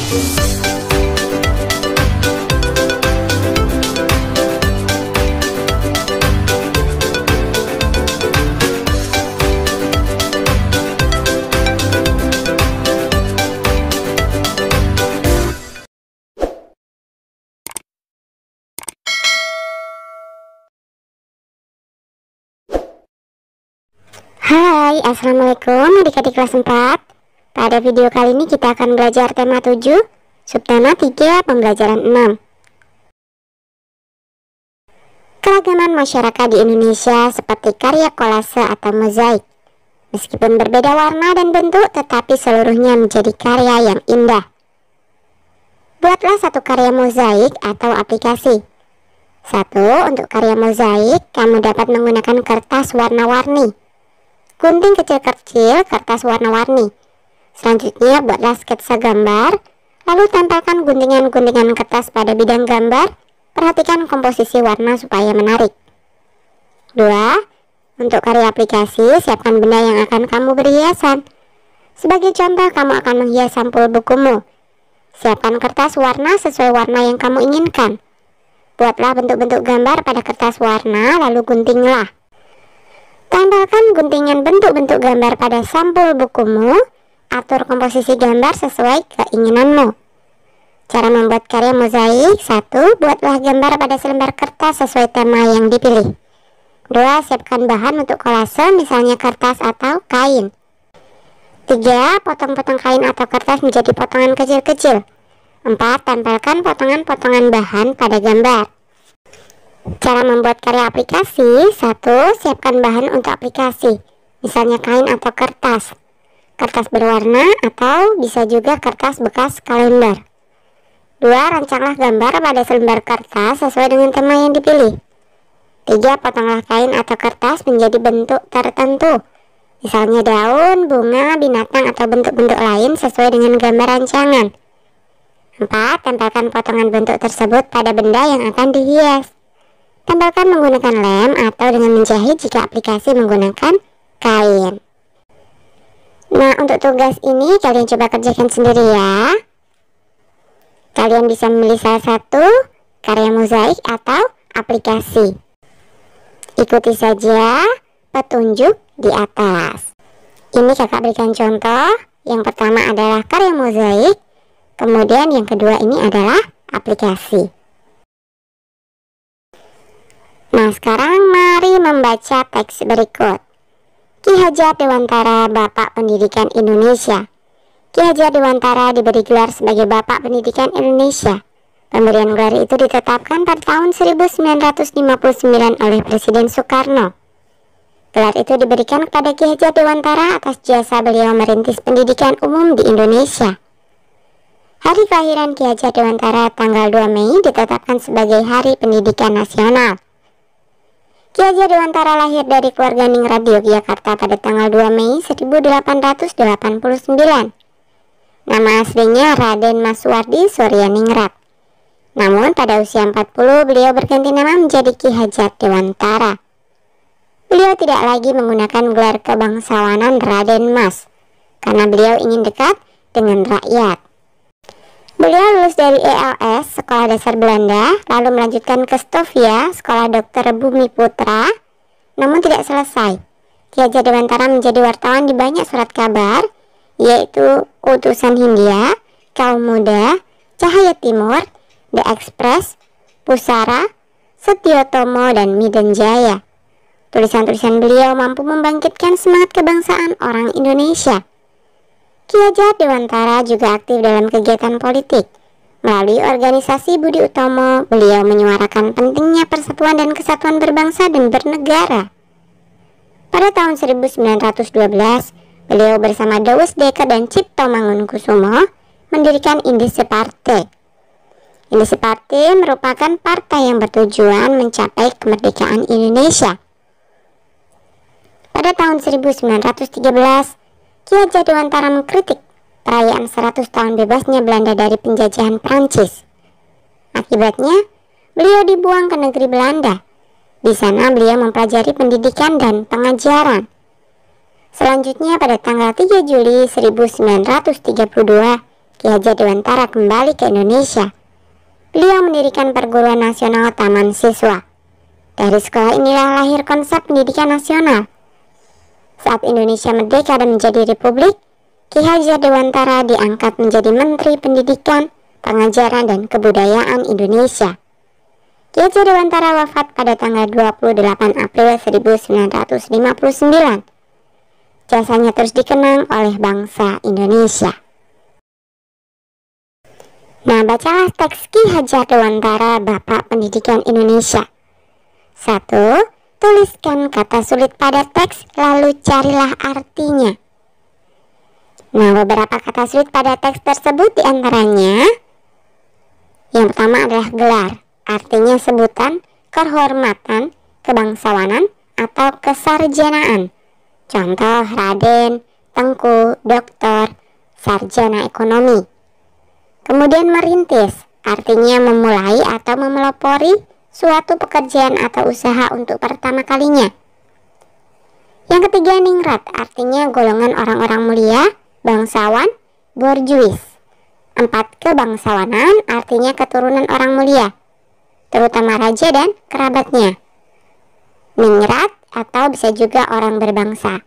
Hai, assalamualaikum adik-adik kelas 4. Pada video kali ini kita akan belajar tema 7, subtema 3, pembelajaran 6. Keragaman masyarakat di Indonesia seperti karya kolase atau mozaik. Meskipun berbeda warna dan bentuk, tetapi seluruhnya menjadi karya yang indah. Buatlah satu karya mozaik atau aplikasi. Untuk karya mozaik, kamu dapat menggunakan kertas warna-warni. Gunting kecil-kecil kertas warna-warni. Selanjutnya buatlah sketsa gambar, lalu tempelkan guntingan-guntingan kertas pada bidang gambar. Perhatikan komposisi warna supaya menarik. 2. Untuk karya aplikasi, siapkan benda yang akan kamu beri hiasan. Sebagai contoh, kamu akan menghias sampul bukumu. Siapkan kertas warna sesuai warna yang kamu inginkan. Buatlah bentuk-bentuk gambar pada kertas warna, lalu guntinglah. Tambahkan guntingan bentuk-bentuk gambar pada sampul bukumu. Atur komposisi gambar sesuai keinginanmu. Cara membuat karya mozaik. 1. Buatlah gambar pada selembar kertas sesuai tema yang dipilih. 2. Siapkan bahan untuk kolase, misalnya kertas atau kain. 3. Potong-potong kain atau kertas menjadi potongan kecil-kecil. 4. Tempelkan potongan-potongan bahan pada gambar. Cara membuat karya aplikasi. 1. Siapkan bahan untuk aplikasi, misalnya kain atau kertas. Kertas berwarna atau bisa juga kertas bekas kalender. 2. Rancanglah gambar pada selembar kertas sesuai dengan tema yang dipilih. 3. Potonglah kain atau kertas menjadi bentuk tertentu, misalnya daun, bunga, binatang, atau bentuk-bentuk lain sesuai dengan gambar rancangan. 4. Tempelkan potongan bentuk tersebut pada benda yang akan dihias. Tempelkan menggunakan lem atau dengan menjahit jika aplikasi menggunakan kain. Nah, untuk tugas ini kalian coba kerjakan sendiri ya. Kalian bisa memilih salah satu karya mozaik atau aplikasi. Ikuti saja petunjuk di atas. Ini kakak berikan contoh. Yang pertama adalah karya mozaik, kemudian yang kedua ini adalah aplikasi. Nah, sekarang mari membaca teks berikut. Ki Hajar Dewantara, Bapak Pendidikan Indonesia. Ki Hajar Dewantara diberi gelar sebagai Bapak Pendidikan Indonesia. Pemberian gelar itu ditetapkan pada tahun 1959 oleh Presiden Soekarno. Gelar itu diberikan kepada Ki Hajar Dewantara atas jasa beliau merintis pendidikan umum di Indonesia. Hari kelahiran Ki Hajar Dewantara tanggal 2 Mei ditetapkan sebagai Hari Pendidikan Nasional. Ki Hajar Dewantara lahir dari keluarga Ningrat di Yogyakarta pada tanggal 2 Mei 1889. Nama aslinya Raden Maswardi Suryaningrat. Namun pada usia 40 beliau berganti nama menjadi Ki Hajar Dewantara. Beliau tidak lagi menggunakan gelar kebangsawanan Raden Mas, karena beliau ingin dekat dengan rakyat. Beliau lulus dari ELS, Sekolah Dasar Belanda, lalu melanjutkan ke Stovia, Sekolah Dokter Bumi Putra, namun tidak selesai. Ki Hajar Dewantara menjadi wartawan di banyak surat kabar, yaitu Utusan Hindia, Kaum Muda, Cahaya Timur, The Express, Pusara, Setiotomo, dan Midden Jaya. Tulisan-tulisan beliau mampu membangkitkan semangat kebangsaan orang Indonesia. Ki Hajar Dewantara juga aktif dalam kegiatan politik. Melalui organisasi Budi Utomo, beliau menyuarakan pentingnya persatuan dan kesatuan berbangsa dan bernegara. Pada tahun 1912, beliau bersama Dawes Dekker dan Cipto Mangunkusumo mendirikan Indische Partij. Indische Partij merupakan partai yang bertujuan mencapai kemerdekaan Indonesia. Pada tahun 1913, Ki Hajar Dewantara mengkritik perayaan 100 tahun bebasnya Belanda dari penjajahan Prancis. Akibatnya, beliau dibuang ke negeri Belanda. Di sana beliau mempelajari pendidikan dan pengajaran. Selanjutnya pada tanggal 3 Juli 1932, Ki Hajar Dewantara kembali ke Indonesia. Beliau mendirikan perguruan nasional Taman Siswa. Dari sekolah inilah lahir konsep pendidikan nasional. Saat Indonesia merdeka dan menjadi republik, Ki Hajar Dewantara diangkat menjadi Menteri Pendidikan, Pengajaran, dan Kebudayaan Indonesia. Ki Hajar Dewantara wafat pada tanggal 28 April 1959. Jasanya terus dikenang oleh bangsa Indonesia. Nah, bacalah teks Ki Hajar Dewantara, Bapak Pendidikan Indonesia. 1. Tuliskan kata sulit pada teks, lalu carilah artinya. Nah, beberapa kata sulit pada teks tersebut diantaranya, yang pertama adalah gelar, artinya sebutan, kehormatan, kebangsawanan, atau kesarjanaan. Contoh, Raden, Tengku, Doktor, Sarjana Ekonomi. Kemudian merintis, artinya memulai atau memelopori suatu pekerjaan atau usaha untuk pertama kalinya. Yang ketiga, ningrat, artinya golongan orang-orang mulia, bangsawan, borjuis. 4. Kebangsawanan, artinya keturunan orang mulia, terutama raja dan kerabatnya. Ningrat atau bisa juga orang berbangsa.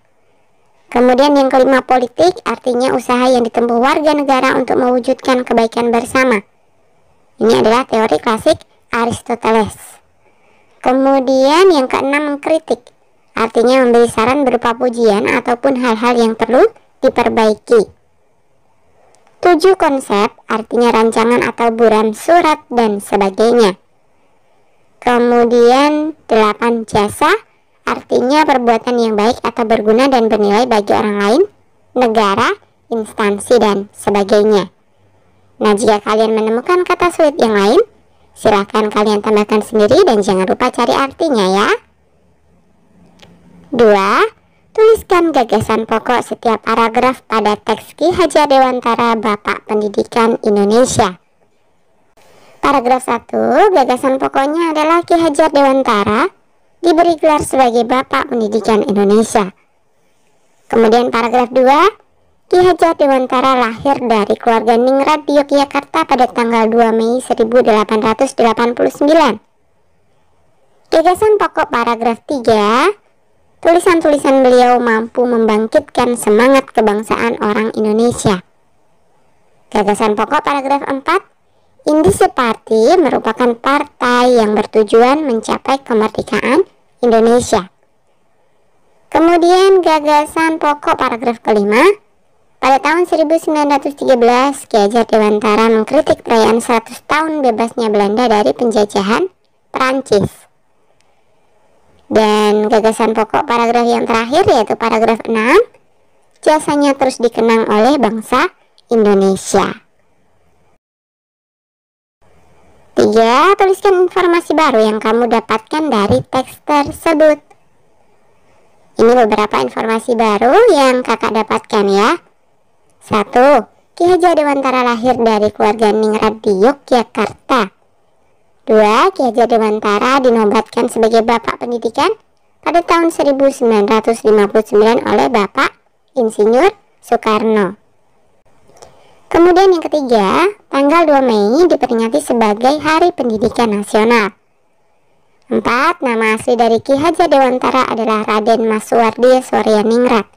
Kemudian yang kelima, politik, artinya usaha yang ditempuh warga negara untuk mewujudkan kebaikan bersama. Ini adalah teori klasik Aristoteles. Kemudian yang keenam, mengkritik, artinya memberi saran berupa pujian ataupun hal-hal yang perlu diperbaiki. 7. Konsep, artinya rancangan atau buram surat dan sebagainya. Kemudian 8. Jasa, artinya perbuatan yang baik atau berguna dan bernilai bagi orang lain, negara, instansi, dan sebagainya. Nah, jika kalian menemukan kata sulit yang lain, silahkan kalian tambahkan sendiri dan jangan lupa cari artinya ya. 2. Tuliskan gagasan pokok setiap paragraf pada teks Ki Hajar Dewantara, Bapak Pendidikan Indonesia. Paragraf 1, gagasan pokoknya adalah Ki Hajar Dewantara diberi gelar sebagai Bapak Pendidikan Indonesia. Kemudian paragraf 2, Ki Hajar Dewantara lahir dari keluarga ningrat di Yogyakarta pada tanggal 2 Mei 1889. Gagasan pokok paragraf 3, tulisan-tulisan beliau mampu membangkitkan semangat kebangsaan orang Indonesia. Gagasan pokok paragraf 4, Indische Party merupakan partai yang bertujuan mencapai kemerdekaan Indonesia. Kemudian gagasan pokok paragraf kelima, pada tahun 1913, Ki Hajar Dewantara mengkritik perayaan 100 tahun bebasnya Belanda dari penjajahan Perancis. Dan gagasan pokok paragraf yang terakhir yaitu paragraf 6, jasanya terus dikenang oleh bangsa Indonesia. 3. Tuliskan informasi baru yang kamu dapatkan dari teks tersebut. Ini beberapa informasi baru yang kakak dapatkan ya. 1. Ki Hajar Dewantara lahir dari keluarga ningrat di Yogyakarta. 2. Ki Hajar Dewantara dinobatkan sebagai Bapak Pendidikan pada tahun 1959 oleh Bapak Insinyur Soekarno. Kemudian yang ketiga, tanggal 2 Mei diperingati sebagai Hari Pendidikan Nasional. 4. Nama asli dari Ki Hajar Dewantara adalah Raden Mas Suwardi Suryaningrat.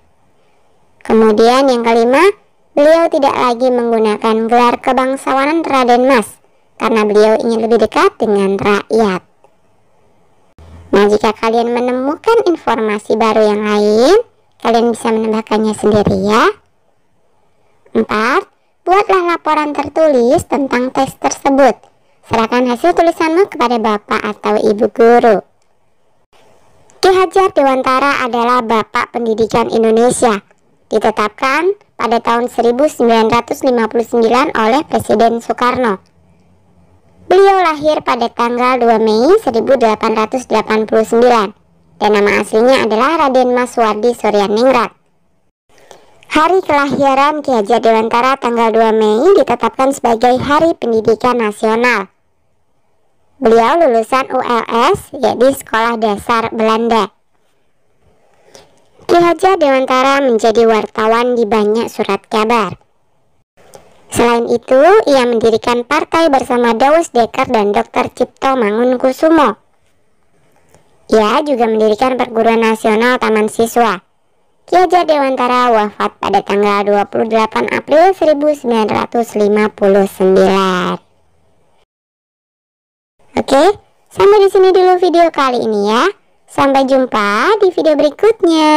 Kemudian yang kelima, beliau tidak lagi menggunakan gelar kebangsawanan Raden Mas karena beliau ingin lebih dekat dengan rakyat. Nah, jika kalian menemukan informasi baru yang lain, kalian bisa menambahkannya sendiri ya. 4. Buatlah laporan tertulis tentang teks tersebut. Serahkan hasil tulisanmu kepada Bapak atau Ibu Guru. Ki Hajar Dewantara adalah Bapak Pendidikan Indonesia. Ditetapkan pada tahun 1959 oleh Presiden Soekarno. Beliau lahir pada tanggal 2 Mei 1889 dan nama aslinya adalah Raden Mas Suwardi Suryaningrat. Hari kelahiran Ki Hajar Dewantara tanggal 2 Mei ditetapkan sebagai Hari Pendidikan Nasional. Beliau lulusan ULS, yaitu Sekolah Dasar Belanda. Ki Hajar Dewantara menjadi wartawan di banyak surat kabar. Selain itu, ia mendirikan partai bersama Dawes Dekker dan Dr. Cipto Mangunkusumo. Ia juga mendirikan Perguruan Nasional Taman Siswa. Ki Hajar Dewantara wafat pada tanggal 28 April 1959. Oke, sampai di sini dulu video kali ini ya. Sampai jumpa di video berikutnya.